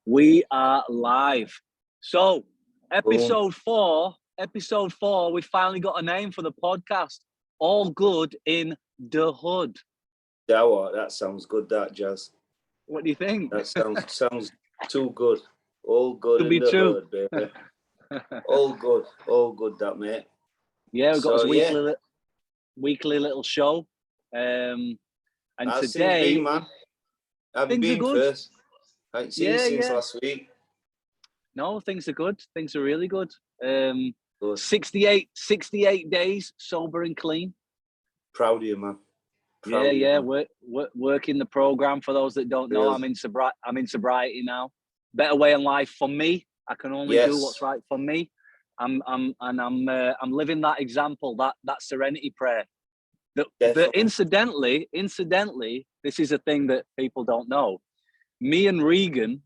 We are live. So, Boom. episode four, we finally got a name for the podcast. All good in the hood. Yeah, what? That sounds good, that, Jazz. What do you think? That sounds too good. All good Could be in the true. hood, baby. All good, that, mate. Yeah, we've got So, this weekly little show. And how's today, things been, man? Have you things are been good. first? I haven't seen you since last week. No, things are good. Things are really good. Good. 68 days sober and clean. Proud of you, man. Working the program. For those that don't know, Really? I'm in sobriety now. Better way in life for me. I can only do what's right for me. I'm living that example, that serenity prayer. That incidentally, this is a thing that people don't know. Me and Reagan,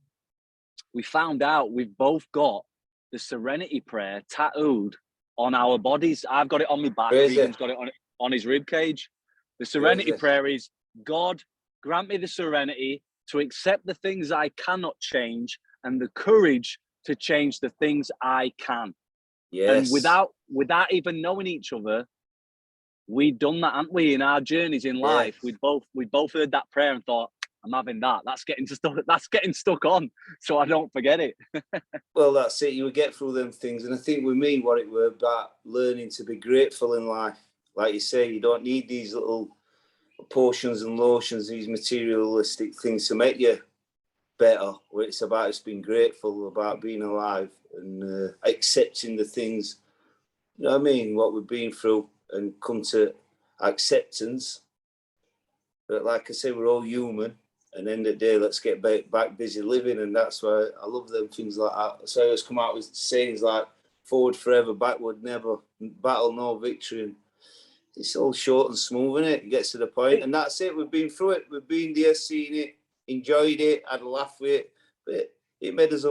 we found out we've both got the serenity prayer tattooed on our bodies. I've got it on my back. Crazy. Reagan's got it on his rib cage. The serenity prayer is, God, grant me the serenity to accept the things I cannot change and the courage to change the things I can. Yes. And without even knowing each other, we'd done that, haven't we? In our journeys in life, we both heard that prayer and thought, I'm having that. That's getting stuck on, so I don't forget it. Well, that's it. You would get through them things, and I think with me, what it were about learning to be grateful in life. Like you say, you don't need these little potions and lotions, these materialistic things to make you better. Where it's about just being grateful, about being alive, and accepting the things. You know what I mean? What we've been through, and come to acceptance. But like I say, we're all human. And end of the day, let's get back busy living. And that's why I love them things like that. So I always come out with sayings like, forward forever, backward never, battle no victory. And it's all short and smooth, isn't it? It gets to the point. And that's it. We've been through it. We've been there, seen it, enjoyed it, had a laugh with it. But it made us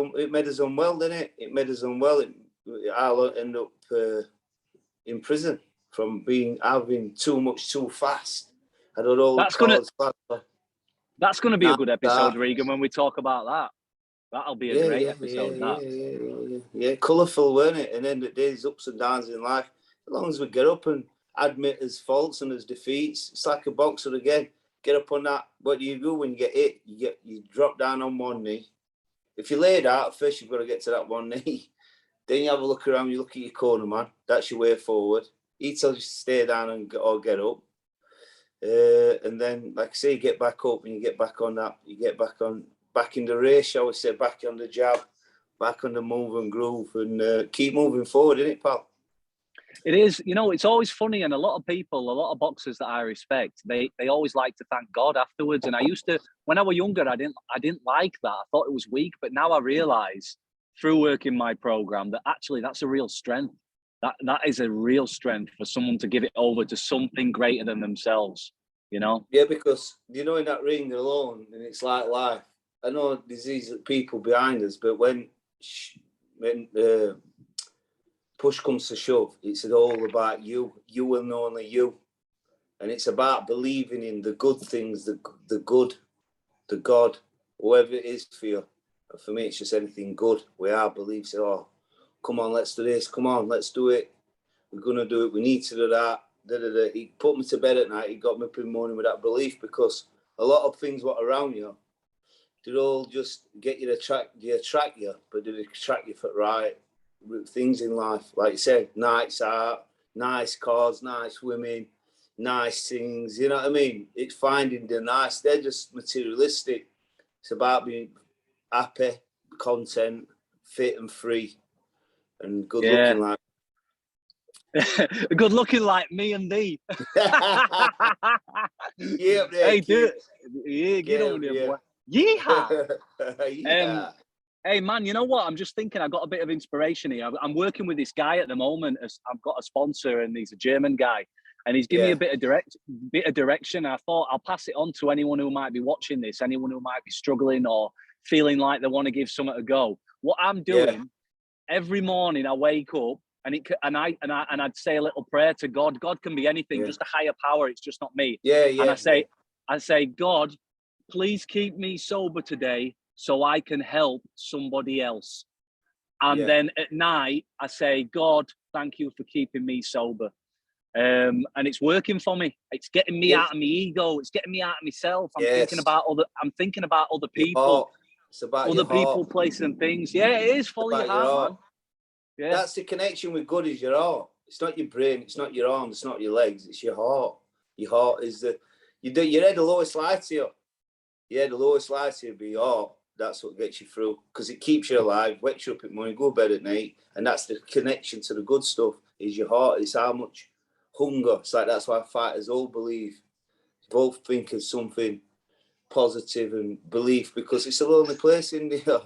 unwell, didn't it? It made us unwell. I'll end up in prison from having too much too fast. I don't know. That's going to be a good episode, Regan, when we talk about that. That'll be a great episode. Yeah, colourful, weren't it? And then the days ups and downs in life. As long as we get up and admit his faults and his defeats, it's like a boxer again. Get up on that. What do you do when you get hit? You drop down on one knee. If you laid out, first you've got to get to that one knee. Then you have a look around, you look at your corner man. That's your way forward. He tells you to stay down or get up. And then, like I say, you get back up and you get back on that. You get back in the race, shall we say, back on the jab, back on the move and groove, and keep moving forward, isn't it, pal? It is. You know, it's always funny, and a lot of boxers that I respect, they always like to thank God afterwards. And I used to, when I was younger, I didn't like that. I thought it was weak, but now I realise through working my program that actually that's a real strength. That is a real strength for someone to give it over to something greater than themselves, you know? Yeah, because, you know, in that ring alone, and it's like life. I know there's these people behind us, but when push comes to shove, it's all about you and only you. And it's about believing in the good things, the good, the God, whoever it is for you. For me, it's just anything good. We are beliefs. Oh, come on, let's do this. Come on, let's do it. We're going to do it. We need to do that. He put me to bed at night. He got me up in the morning with that belief, because a lot of things what around you, they all just get you to attract you, but they attract you for the right things in life. Like you said, nice art, nice cars, nice women, nice things. You know what I mean? It's finding the nice. They're just materialistic. It's about being happy, content, fit and free, and good looking like. Good looking like me and thee. Yeah, hey, dude. Yeah, get on there, boy. Yeeeehaaaaa. Hey, man, you know what? I'm just thinking I got a bit of inspiration here. I'm working with this guy at the moment. I've got a sponsor, and he's a German guy, and he's giving me a bit of direction. I thought I'll pass it on to anyone who might be watching this, anyone who might be struggling or feeling like they want to give something a go. What I'm doing every morning, I wake up. And I'd say a little prayer to God. God can be anything, just a higher power. It's just not me. And I say, God, please keep me sober today so I can help somebody else. And then at night, I say, God, thank you for keeping me sober. And it's working for me. It's getting me out of my ego. It's getting me out of myself. I'm thinking about other people. It's about other people, places and things. Yeah, it is. Follow your heart, man. Yeah. That's the connection with God, is your heart. It's not your brain, it's not your arms, it's not your legs, it's your heart. Your heart is your head, the lowest light to you. Yeah, the lowest light to you be your heart. That's what gets you through, because it keeps you alive, wakes you up in the morning, go to bed at night, and that's the connection to the good stuff, is your heart. It's how much hunger. It's like, that's why fighters all believe, both think of something positive and belief, because it's a lonely place in there.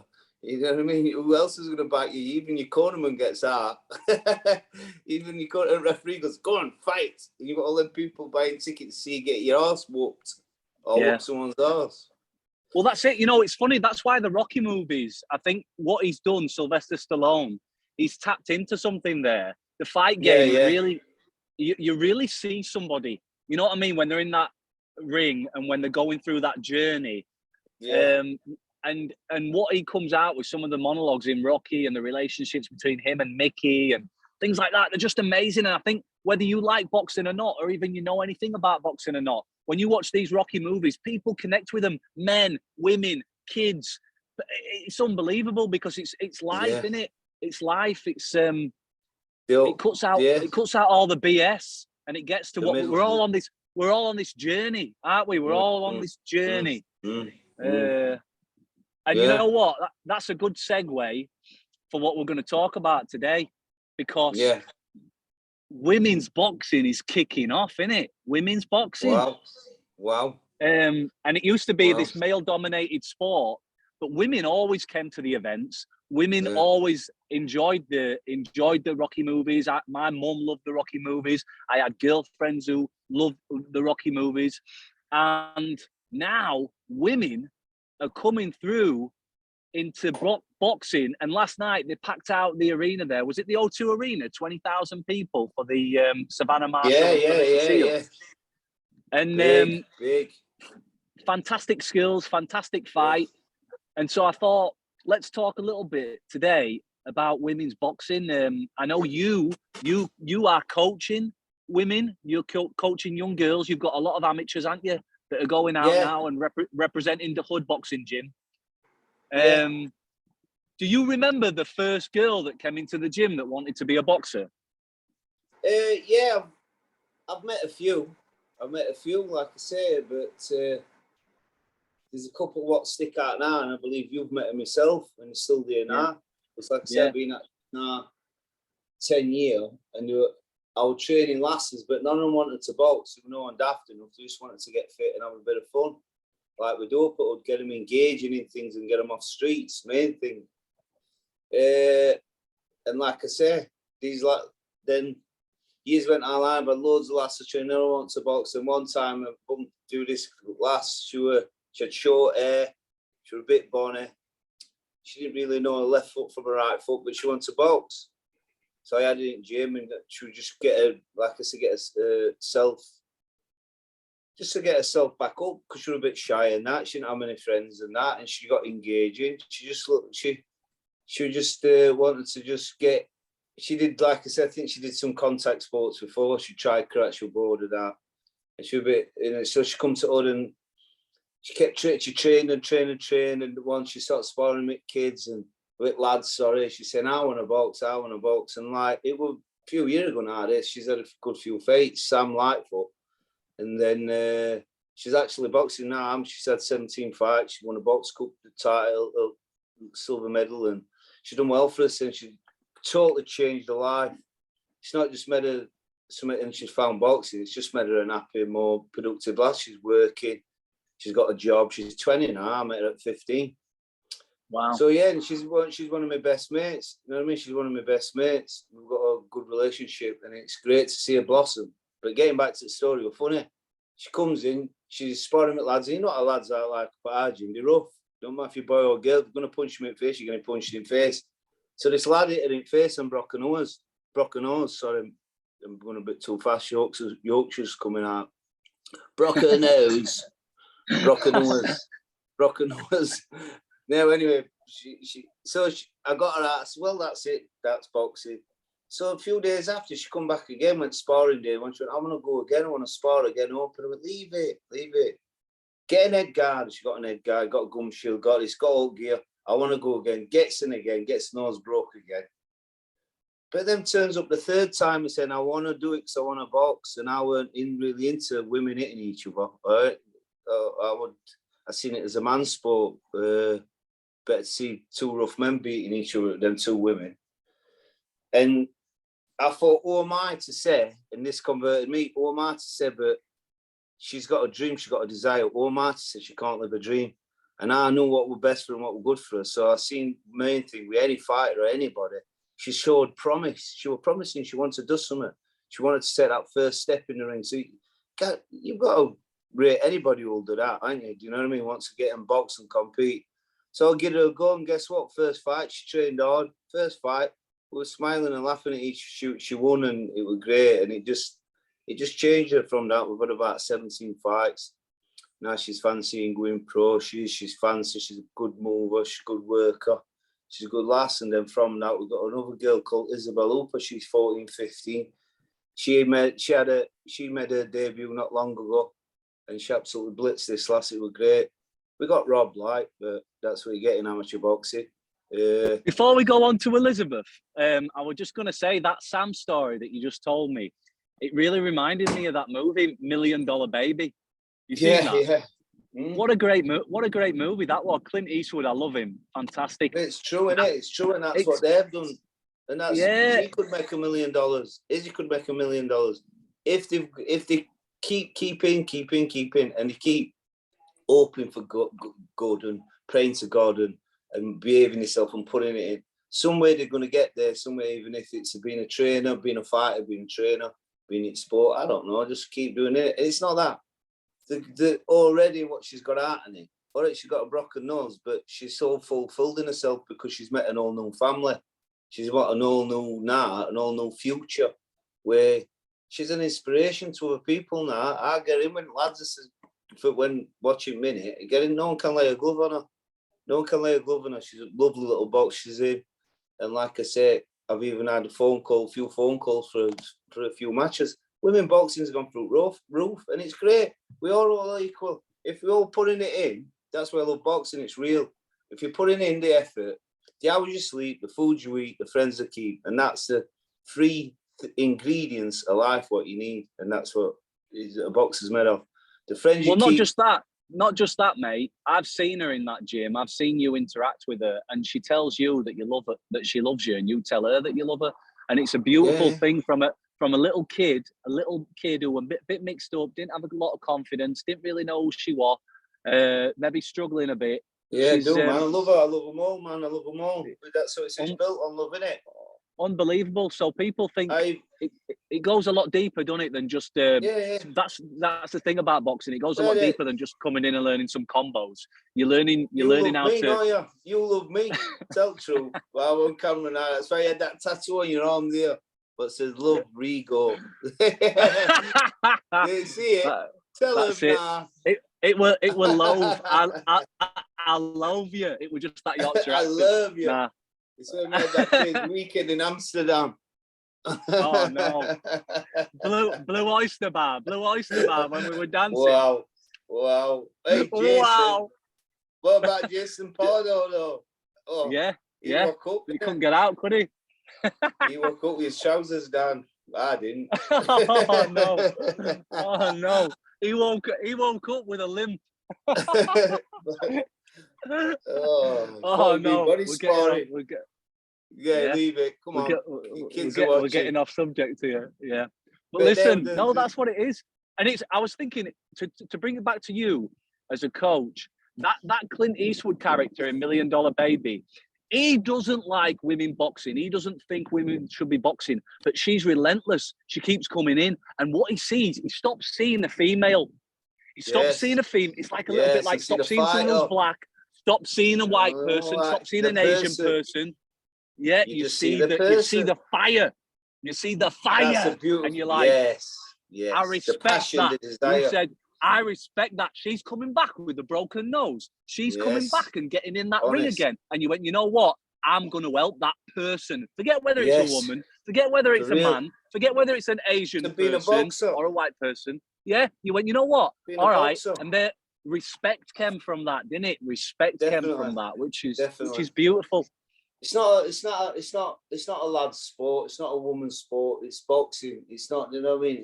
You know what I mean? Who else is going to back you? Even your cornerman gets out. Even your corner referee goes, go on, fight. And you've got all them people buying tickets to see you get your arse whooped or whoop someone's arse. Well, that's it. You know, it's funny. That's why the Rocky movies, I think what he's done, Sylvester Stallone, he's tapped into something there. The fight game, really, you really see somebody, you know what I mean, when they're in that ring and when they're going through that journey. And what he comes out with, some of the monologues in Rocky and the relationships between him and Mickey and things like that, they're just amazing. And I think whether you like boxing or not, or even you know anything about boxing or not, when you watch these Rocky movies, people connect with them, men, women, kids. It's unbelievable, because it's life, isn't it? It's life. It's it cuts out all the BS, and it gets to what we're all on this. We're all on this journey, aren't we? We're all on this journey. And you know what? That's a good segue for what we're going to talk about today, because women's boxing is kicking off, isn't it? Women's boxing. Wow. And it used to be this male-dominated sport, but women always came to the events. Women always enjoyed the Rocky movies. My mum loved the Rocky movies. I had girlfriends who loved the Rocky movies. And now women are coming through into boxing. And last night they packed out the arena there. Was it the O2 Arena? 20,000 people for the Savannah Marshall. Yeah. And big. Fantastic skills, fantastic fight. And so I thought, let's talk a little bit today about women's boxing. I know you are coaching women. You're coaching young girls. You've got a lot of amateurs, aren't you, that are going out now and representing the Hood Boxing Gym. Do you remember the first girl that came into the gym that wanted to be a boxer? I've met a few. Like I say, but there's a couple what stick out now, and I believe you've met them yourself, and you're still there now. It's like I said, I've been at now 10 years, and I was training lasses, but none of them wanted to box. No one daft enough. They just wanted to get fit and have a bit of fun. Like we do, but would get them engaging in things and get them off streets. Main thing. And like I say, then years went online, but loads of lasses training. No one wants to box. And one time, I bumped through this lass. She had short hair. She was a bit bonny. She didn't really know her left foot from her right foot, but she wanted to box. So I had it in the gym, and she would just get her, like I said, just to get herself back up, because she was a bit shy and that. She didn't have many friends and that, and she got engaging. She just wanted to just get. She did, like I said, I think she did some contact sports before. She tried karate, she was bored of that, and she was a bit. So she come to us and she kept trained, and once she started sparring with kids and with lads. She said, I want to box, and like it was a few years ago now. She's had a good few fights. Sam Lightfoot. And then she's actually boxing now. She's had 17 fights. She won a box cup, the title, silver medal, and she's done well for us. And she totally changed her life. It's not just made her something and she's found boxing. It's just made her an happier, more productive lass. She's working. She's got a job. She's 20 now. I met her at 15. Wow. So yeah, and she's one of my best mates. You know what I mean? She's one of my best mates. We've got a good relationship, and it's great to see her blossom. But getting back to the story, we're funny. She comes in, she's sparring with lads. You know what our lads are like for our gym? They're rough. Don't matter if you're boy or girl, you're going to punch him in the face, you're going to punch him in the face. So this lad hit her in the face and broke her nose. Sorry, I'm going a bit too fast. Yorkshire's coming out. Broke her nose. Broke her nose. No, anyway, I got her out. I said, well, that's it. That's boxing. So a few days after, she come back again, went sparring day. When she went, I'm going to go again. I want to spar again. Open. I went, leave it. Get an head guard. She got an head guard, got a gum shield, got all gear. I want to go again. Gets in again. Gets nose broke again. But then turns up the third time and saying, I want to do it because I want to box. And I weren't really into women hitting each other. Right? I seen it as a man's sport. Better to see two rough men beating each other than two women. And I thought, who am I to say, and this converted me, who am I to say, but she's got a dream, she's got a desire. Who am I to say she can't live a dream? And I knew what were best for her and what were good for her. So I seen main thing with any fighter or anybody, she showed promise. She was promising she wanted to do something. She wanted to take that first step in the ring. So you've got to rate anybody who will do that, ain't you? Do you know what I mean? Wants to get in box and compete. So I'll give her a go, and guess what? First fight, she trained hard. First fight, we were smiling and laughing at each shoot. She won, and it was great. And it just changed her from that. We've got about 17 fights. Now she's fancying going pro. She's fancy. She's a good mover. She's a good worker. She's a good lass. And then from that, we've got another girl called Isabel Hooper. She's 14, 15. She made her debut not long ago, and she absolutely blitzed this lass. It was great. We got robbed, but that's what you get in amateur boxing. Before we go on to Elizabeth, I was just going to say that Sam story that you just told me, it really reminded me of that movie, $1 Million Baby. You seen that? Yeah. What a great movie that was. Clint Eastwood, I love him. Fantastic. It's true, isn't it? It's true, and that's what they've done. And that's she could make $1 million. Izzy could make $1 million if they keep in, and they keep hoping for God and praying to God and behaving yourself and putting it in. Some way they're going to get there. Some way, even if it's being a trainer, being a fighter, being a trainer, being in sport. I don't know. Just keep doing it. It's not that. The already what she's got out in it. All right, she's got a broken nose, but she's so fulfilled in herself because she's met an all-new family. She's got an all-new future, where she's an inspiration to other people now. I get in when lads when watching Minute, getting no one can lay a glove on her. No one can lay a glove on her. She's a lovely little box she's in. And like I say, I've even had a few phone calls for a few matches. Women boxing's gone through roof, and it's great. We are all equal. If we're all putting it in, that's why I love boxing. It's real. If you're putting in the effort, the hours you sleep, the food you eat, the friends you keep, and that's the three ingredients of life what you need, and that's what a boxer's made of. The friends you keep. Not just that, mate. I've seen her in that gym. I've seen you interact with her, and she tells you that you love her, that she loves you, and you tell her that you love her, and it's a beautiful thing from a little kid who was a bit mixed up, didn't have a lot of confidence, didn't really know who she was, maybe struggling a bit. Yeah, man. I love her. I love them all, man. I love them all. That's what it's built on, loving it. Unbelievable. So people think it goes a lot deeper, doesn't it, than just that's the thing about boxing. It goes a lot deeper than just coming in and learning some combos. You're learning how to. Don't you? You love me. Tell the truth. Well, I'm on camera now. That's why you had that tattoo on your arm there. But it says love Rigo. You see it? Tell him now. It will love. I love you. It was just that Yorkshire accent. I love you. Nah. It's when we had that big weekend in Amsterdam. Oh no. Blue Oyster Bar when we were dancing. Wow. Hey, Jason. Wow. What about Jason Pardo though? Oh, he woke up. He couldn't get out, could he? He woke up with his trousers down. I didn't. Oh no. He woke up with a limp. No. Leave it. Come on. We're getting off subject here. Yeah. But listen, that's what it is. And I was thinking to bring it back to you as a coach, that Clint Eastwood character in $1 Million Baby, he doesn't like women boxing. He doesn't think women should be boxing, but she's relentless. She keeps coming in. And what he sees, he stops seeing the female. He stops seeing a female. It's like a little bit like stop seeing someone black, stop seeing a white person, stop seeing an Asian person. Yeah, you see the fire. You see the fire. And you're like, yes. I respect that. You said, I respect that. She's coming back with a broken nose. She's coming back and getting in that ring again. And you went, you know what? I'm going to help that person. Forget whether it's a woman. Forget whether it's a man. Forget whether it's an Asian person or a white person. Yeah. You went, you know what? All right. And the respect came from that, didn't it? Respect came from that, which is beautiful. It's not a lad's sport. It's not a woman's sport. It's boxing. It's not, you know what I mean?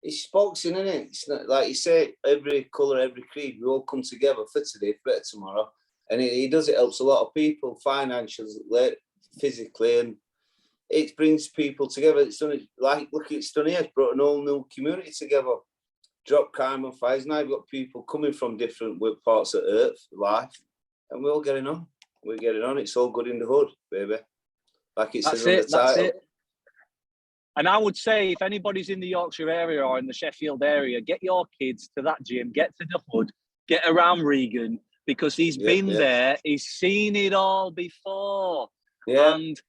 It's boxing, isn't it? It's not, like you say, every colour, every creed, we all come together for today, for better tomorrow. And it helps a lot of people, financially, physically, and it brings people together. It's done it, like, look, it's done here. It's brought an whole new community together. Drop crime and fires. Now you've got people coming from different parts of Earth, life, and we're all getting on. We're getting on. It's all good in the hood, baby. Like it says on the title. That's it. And I would say, if anybody's in the Yorkshire area or in the Sheffield area, get your kids to that gym, get to the hood, get around Reagan, because he's been there, he's seen it all before. Yeah. And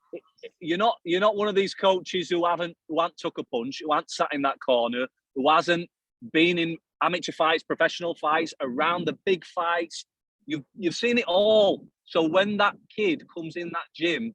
you're not one of these coaches who haven't took a punch, who hasn't sat in that corner, who hasn't been in amateur fights, professional fights, around the big fights. You've seen it all. So when that kid comes in that gym,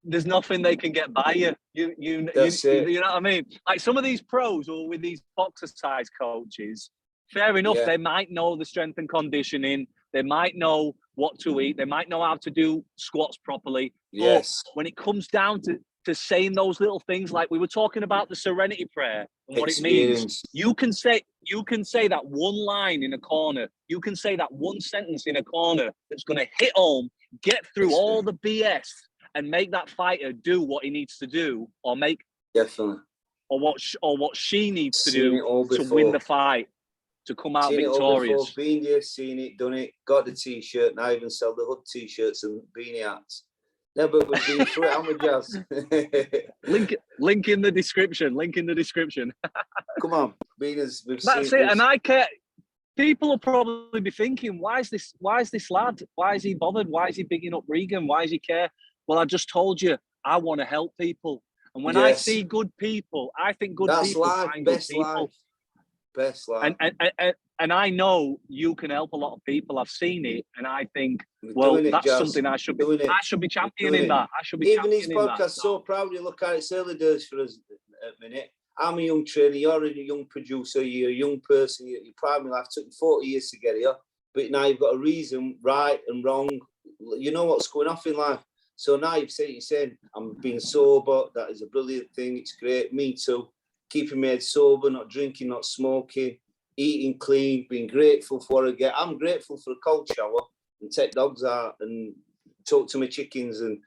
there's nothing they can get by you. You know what I mean? Like some of these pros or with these boxer-size coaches, fair enough, they might know the strength and conditioning. They might know what to eat. They might know how to do squats properly. Yes. But when it comes down to saying those little things, like we were talking about the Serenity Prayer and what it means, you can say that one line in a corner. You can say that one sentence in a corner that's going to hit home, get through all the BS, and make that fighter do what he needs to do, or make or what she needs to do to win the fight, to come out victorious. Been there, seen it, done it, got the t-shirt, now even sell the hood t-shirts and beanie hats. No, but we've been through it, haven't we, Jaz? Link in the description. Link in the description. Come on, That's it. And I care. People will probably be thinking, why is this lad? Why is he bothered? Why is he bigging up Reagan? Why does he care? Well, I just told you, I want to help people. And when I see good people, I think good people find good people. Best life. And I know you can help a lot of people. I've seen it, and I think, well, that's something I should be championing that. I should be even his podcast. So proudly look at it's early days for us at the minute. I'm a young trainer. You're a young producer. You're a young person. Your primary life took 40 years to get here, but now you've got a reason, right and wrong. You know what's going off in life. So now you're saying, I'm being sober. That is a brilliant thing. It's great. Me too. Keeping my head sober, not drinking, not smoking, eating clean, being grateful for what I get. I'm grateful for a cold shower and take dogs out and talk to my chickens and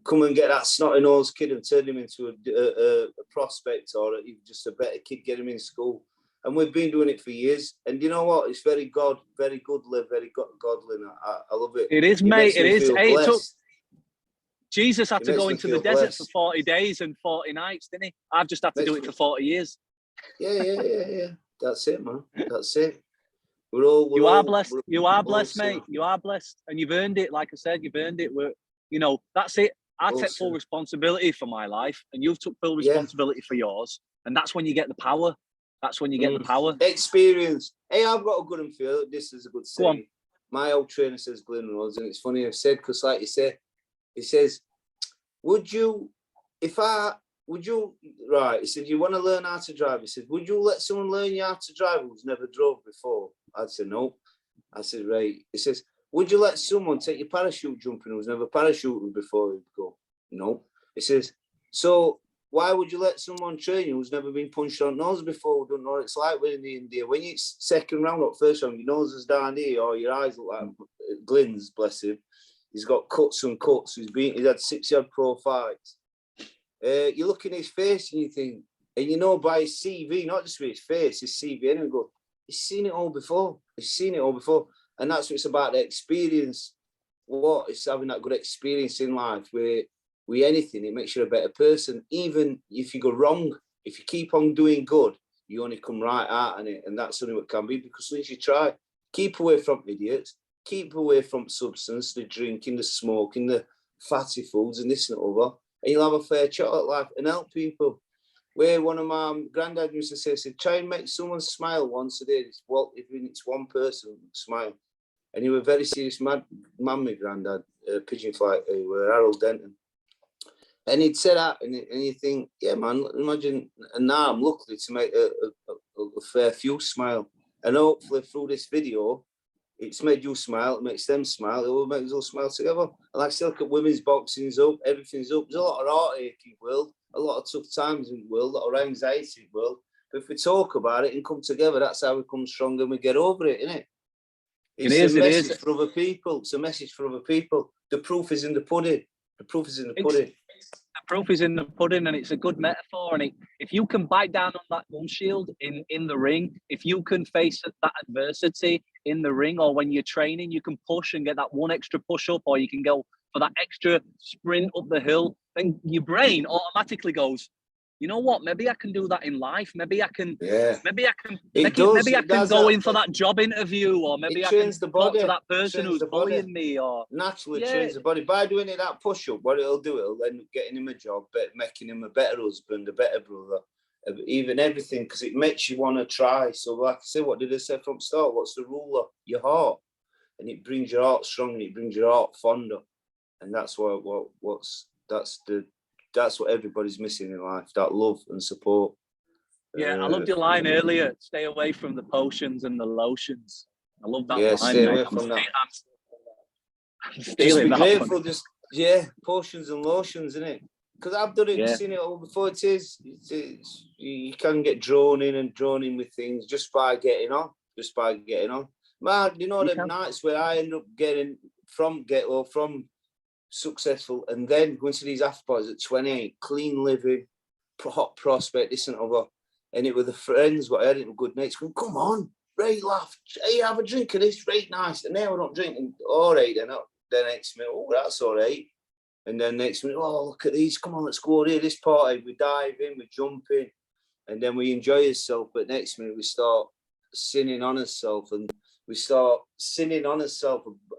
come and get that snotty-nosed kid and turn him into a prospect or just a better kid, get him in school. And we've been doing it for years. And you know what? It's very good, very godly. I love it. It is, mate. It is. Jesus had to go into the desert for 40 days and 40 nights, didn't he? I've just had to do it for 40 years. Yeah. That's it, man. That's it. You are blessed, mate. You are blessed. And you've earned it. Like I said, you've earned it. That's it. I take full responsibility for my life, and you've took full responsibility for yours. And that's when you get the power. That's when you get the power. Experience. Hey, I've got a good one for you. This is a good saying. My old trainer says Glenn Rhodes, and it's funny I've said, because like you say, he says, he said, you want to learn how to drive? He said, would you let someone learn you how to drive who's never drove before? I'd say, no. I said, right. He says, would you let someone take your parachute jumping who's never parachuted before? He'd go, no. He says, so why would you let someone train you who's never been punched on the nose before, who don't know what it's like when in India? When it's second round or first round, your nose is down here or your eyes look like Glenn's, bless him. He's got cuts. He's had 6-yard pro fights. You look in his face and you think, and you know by his CV, not just with his face, his CV, and you go, he's seen it all before. And that's what it's about, the experience. It's having that good experience in life where with anything, it makes you a better person. Even if you go wrong, if you keep on doing good, you only come right out in it. And that's only what can be, because as soon as you try, keep away from idiots. Keep away from substance, the drinking, the smoking, the fatty foods and this and the other, and you'll have a fair shot at life and help people. where one of my granddad used to say, try and make someone smile once a day. Well, even it's one person, smile. And he was a very serious man, my granddad, pigeon flight, Harold Denton. And he'd say that, and you think, yeah, man, imagine, and now I'm lucky to make a fair few smile. And hopefully through this video, it's made you smile, it makes them smile, it will make us all smile together. And like I said, look at women's boxing's up, everything's up. There's a lot of heartache in the world, a lot of tough times in the world, a lot of anxiety in the world. But if we talk about it and come together, that's how we come stronger and we get over it, isn't it? It's a message for other people. It's a message for other people. The proof is in the pudding. The proof is in the pudding. The proof is in the pudding, and it's a good metaphor. And if you can bite down on that gum shield in the ring, if you can face that adversity in the ring, or when you're training, you can push and get that one extra push up, or you can go for that extra sprint up the hill, then your brain automatically goes, you know what? Maybe I can do that in life. Maybe I can. Yeah. Maybe I can. Maybe I can go in for that job interview, or maybe I can talk to that person who's bullying me, or naturally trains the body by doing it that push up. What it'll do, it'll end up getting him a job, making him a better husband, a better brother, even everything, because it makes you want to try. So, like I say, what did I say from the start? What's the ruler? Your heart, and it brings your heart strong, and it brings your heart fonder, and that's that's what everybody's missing in life, that love and support. Yeah, I loved your line earlier, stay away from the potions and the lotions. I love that line. Yeah, stay away from that. I'm stealing that. Just be grateful, potions and lotions, innit? Because I've done it, seen it all before. You can get drawn in with things just by getting on. Man, you know, the nights where I end up getting from successful, and then going to these after parties at 28, clean living, hot prospect, this and other, and it were the friends what I had, it were good mates going, come on, right, laugh, hey, have a drink of this, right, nice, and now we're not drinking, all right, then next minute, oh, that's all right, and then next minute, oh, look at these, come on, let's go here, this party, we dive in, we jump in, and then we enjoy ourselves, but next minute we start sinning on ourselves,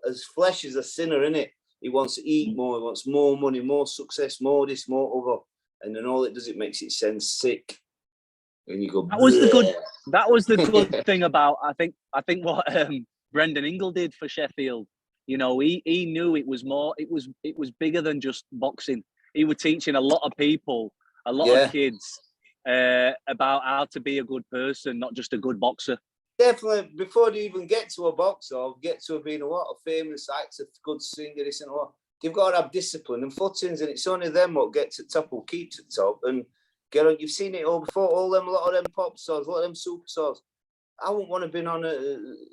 as flesh is a sinner, innit? He wants to eat more, he wants more money, more success, more this, more other. And then all it does, it makes it sound sick. And you go, that was the good thing about, I think what Brendan Ingle did for Sheffield. You know, he knew it was more, it was bigger than just boxing. He was teaching a lot of people, a lot of kids about how to be a good person, not just a good boxer. Definitely, before they even get to a boxer or get to being a famous actor, good singer, this and what, they've got to have discipline and footings, and it's only them what get to the top will keep to the top and get on. You've seen it all before, a lot of them pop stars, a lot of them superstars. I wouldn't want to be on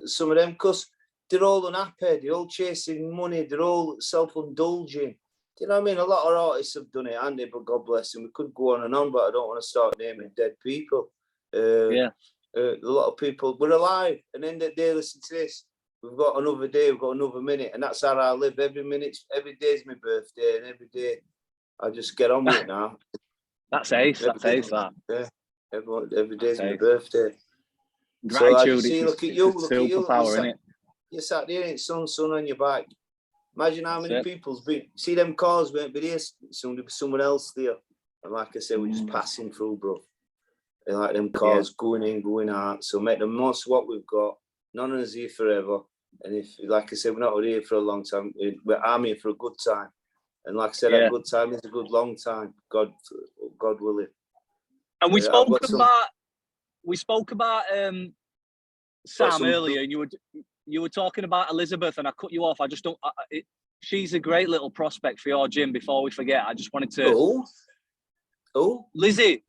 some of them because they're all unhappy, they're all chasing money, they're all self-indulging. Do you know what I mean? A lot of artists have done it, Andy, but God bless them. We could go on and on, but I don't want to start naming dead people. A lot of people, we're alive, and then they listen to this. We've got another day, we've got another minute, and that's how I live. Every day is my birthday, and every day I just get on with it now. That's ace. That's ace. That. Yeah, every day is my birthday. Gratitude. So look at you. You're sat there, it's sun on your back. Imagine how many people's been. See them cars won't be there. Someone else there, and like I said, we're just passing through, bro. They like them cars going in, going out. So make the most of what we've got. None of us here forever. And if, like I said, we're not here for a long time. I'm here for a good time. And like I said, a good time is a good long time. God willing. And we spoke about Sam earlier. And you were talking about Elizabeth, and I cut you off. I just don't. She's a great little prospect for your gym. Before we forget, I just wanted to. Oh, Lizzie.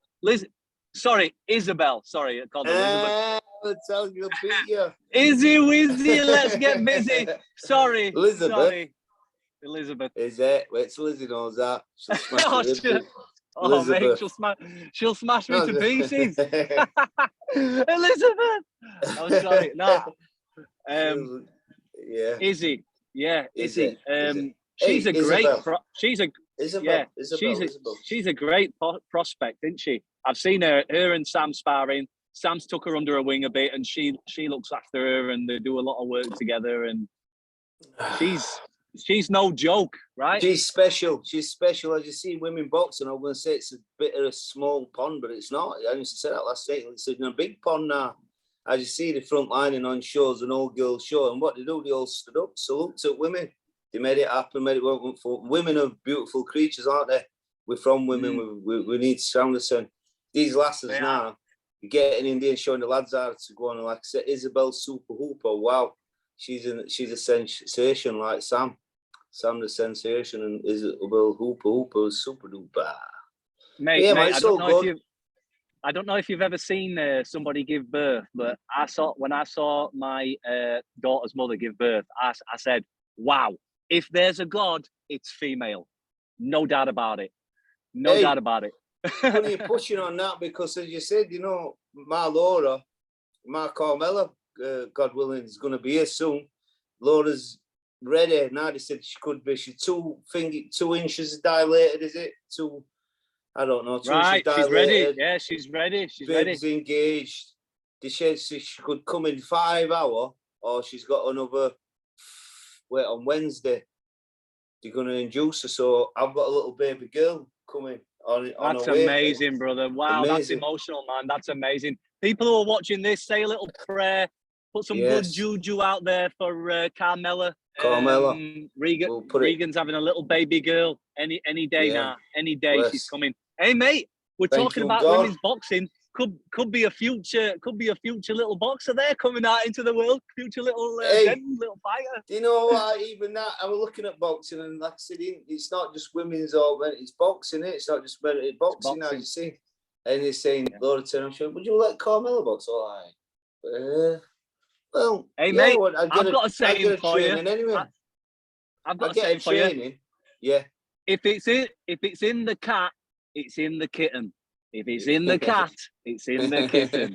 Sorry, Isabel. Sorry, I called her Elizabeth. I'll tell you, beat you. Izzy Wizzy, let's get busy. Sorry, Elizabeth. Sorry. Elizabeth. Is it? Wait till Lizzie knows that. She'll smash mate, she'll smash me to pieces. Elizabeth. Oh, sorry. No. Izzy. Yeah, Izzy. She's a great. She's a great prospect, isn't she? I've seen her and Sam sparring. Sam's took her under her wing a bit, and she looks after her, and they do a lot of work together. And she's no joke, right? She's special. She's special. As you see, women boxing, I'm going to say it's a bit of a small pond, but it's not. I used to say that last night. It's in a big pond now. As you see, the front lining on shows, an old girl show, and what they do, they all stood up, salute to women. They made it happen, made it work for women. Are beautiful creatures, aren't they? We're from women. We need to surround us. And these lasses now, you're getting in there and showing the lads how to go on. And like I said, Isabel Super Hooper, wow, she's a sensation like Sam. Sam the sensation, and Isabel Hooper is super duper. Mate, I don't know if you've ever seen somebody give birth, but when I saw my daughter's mother give birth, I said, wow, if there's a God, it's female. No doubt about it. No doubt about it. Funny you're pushing on that, because as you said, you know, my Carmela, God willing, is going to be here soon. Laura's ready. Now they said she could be. She's 2 inches dilated, is it? I don't know. Right, she's ready. Yeah, she's ready. She's Baby's ready. Engaged. They said she could come in 5 hours, or she's got another. Wait, on Wednesday, they're going to induce her. So I've got a little baby girl coming on. That's amazing, brother. Wow, amazing. That's emotional, man. That's amazing. People who are watching this, say a little prayer. Put some good juju out there for Carmela. Regan's having a little baby girl any day now. Any day she's coming. Hey mate, we're talking about women's boxing. Could be a future little boxer there coming out into the world. Future little little fighter. Do you know what? Even that, I was looking at boxing, and like I said, it's not just women's or men, it's boxing. It's not just men, it's boxing now. You see, and he's saying, Laura Turner, would you let Carmela box? All right. Well, hey mate, I've got a saying for you. Anyway. I've got a saying for you. Yeah. If it's in the cat, it's in the kitten. If it's in the cat, it's in the kitten.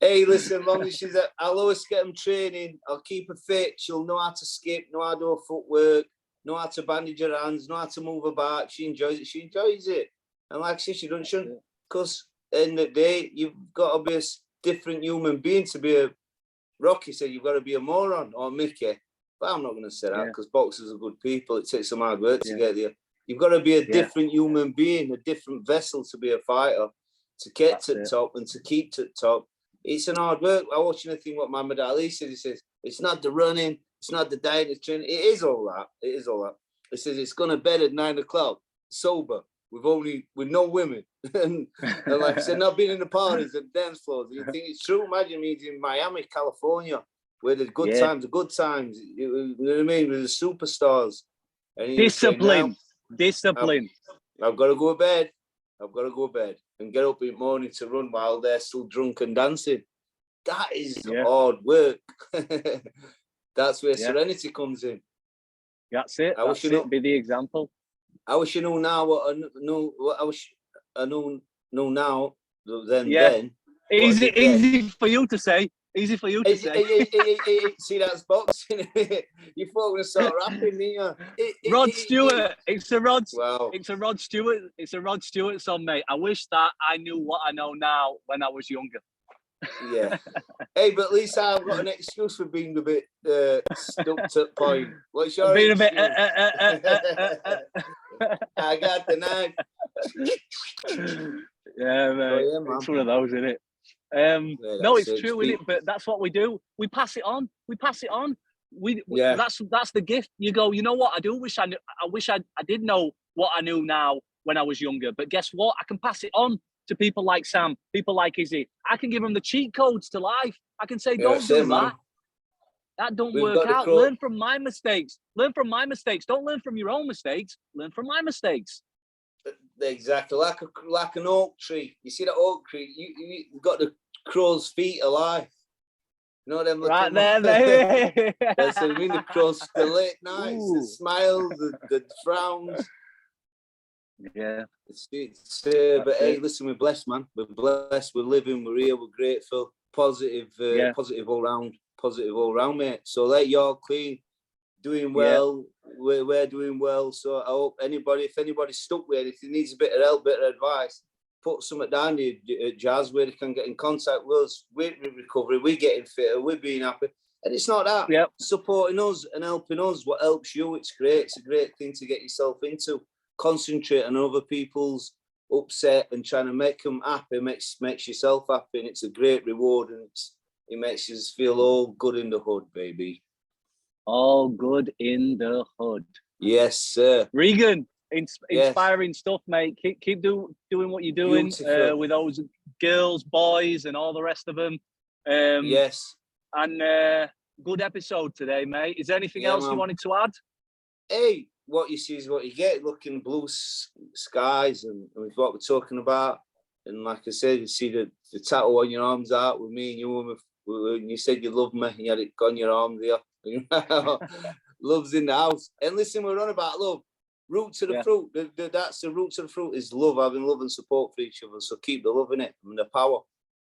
Hey, listen, as long as she's I'll always get them training. I'll keep her fit. She'll know how to skip, know how to do her footwork, know how to bandage her hands, know how to move her back. She enjoys it. She enjoys it. And like I said, she doesn't, because at the end of the day, you've got to be a different human being to be a Rocky said you've got to be a moron, or Mickey. But I'm not going to say that, because boxers are good people. It takes some hard work to get there. You've got to be a different human being, a different vessel to be a fighter, to get to the top and to keep to the top. It's an hard work. I watched anything what Muhammad Ali said. He says, it's not the running, it's not the diet, it's training. It is all that. It is all that. He says, it's going to bed at 9 o'clock, sober, with no women. and like I said, not being in the parties and dance floors. You think it's true? Imagine me in Miami, California, where the good times are good times. You know what I mean? With the superstars. And Discipline. I've got to go to bed. I've got to go to bed and get up in the morning to run while they're still drunk and dancing. That is hard work. That's where serenity comes in. That's it. I wish you be the example. I wish you knew now what I know now then. Easy for you to say. Easy for you to say. See, that's boxing. You thought we were sort of rapping, didn't you? Rod Stewart. It's a Rod. Wow. It's a Rod Stewart. It's a Rod Stewart song, mate. I wish that I knew what I know now when I was younger. Yeah. Hey, but at least I've got an excuse for being a bit stumped at point. What's your excuse? Being a bit. I got the knife. Yeah, man. It's one of those, isn't it? No, it's true, isn't it? But that's what we do. We pass it on. That's the gift. You go, you know what? I do wish I knew. I wish I did know what I knew now when I was younger. But guess what? I can pass it on to people like Sam, people like Izzy. I can give them the cheat codes to life. I can say, don't do that. That don't work out. Learn from my mistakes. Don't learn from your own mistakes. Learn from my mistakes. Exactly, like an oak tree. You see that oak tree? You've got the crow's feet alive. You know them right there, baby. That's I mean, the crow's the late nights, the smiles, the frowns. Yeah. But hey, listen, we're blessed, man. We're blessed. We're living. We're here. We're grateful. Positive all round, mate. So let y'all clean. Doing well, we're doing well. So I hope if anybody's stuck with it, if he needs a bit of help, bit of advice, put something down here at Jaz where they can get in contact with us. We're recovering, we're getting fitter, we're being happy. And it's not that. Yep. Supporting us and helping us, what helps you, it's great. It's a great thing to get yourself into. Concentrate on other people's upset and trying to make them happy makes yourself happy, and it's a great reward, and it makes you feel all good in the hood, baby. All good in the hood. Yes, sir. Regan, inspiring stuff, mate. Keep doing what you're doing with those girls, boys, and all the rest of them. Yes. And good episode today, mate. Is there anything else you wanted to add? Hey, what you see is what you get. Looking blue skies and with what we're talking about. And like I said, you see the tattoo on your arms out with me and you. When you said you love me, you had it on your arm there. Love's in the house. And listen, we're on about love. Root to the fruit. That's the root to the fruit is love, having love and support for each other. So keep the love in it and the power.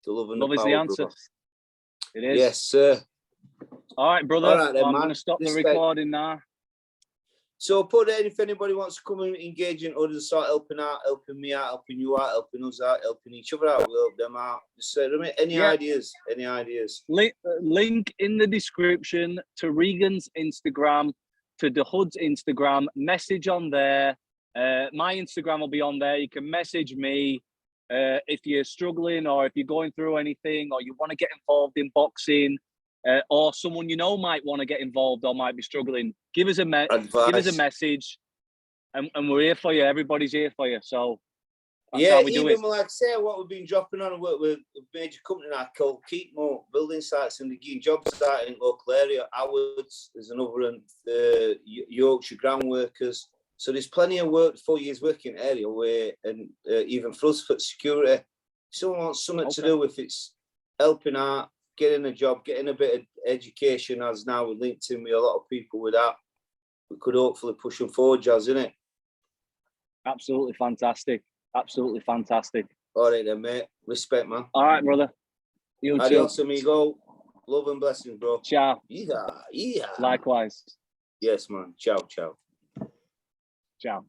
The love and the power. Love is the answer. Brother. It is. Yes, sir. All right, brother. All right, then, I'm going to stop the recording now. So put in if anybody wants to come and engage in others, start helping out, helping me out, helping you out, helping us out, helping each other out, we'll help them out. Just say to me, any ideas? Link in the description to Regan's Instagram, to the Hood's Instagram, message on there. My Instagram will be on there. You can message me if you're struggling or if you're going through anything or you want to get involved in boxing. Or someone you know might want to get involved or might be struggling, give us a message, and we're here for you. Everybody's here for you. So that's how we do it. Like I say, what we've been dropping on and work with a major company now called Keep More Building Sites and the jobs starting in local area. Howards, there's another one, Yorkshire Ground Workers. So there's plenty of work, 4 years working area where, and even for us for security, if someone wants something to do with it's helping out. Getting a job, getting a bit of education, as now we're linked in with a lot of people with that. We could hopefully push them forward, Jaz, innit? Absolutely fantastic. Absolutely fantastic. All right then, mate. Respect, man. All right, brother. You Adios, amigo. Love and blessings, bro. Ciao. Yeah. Likewise. Yes, man. Ciao, ciao. Ciao.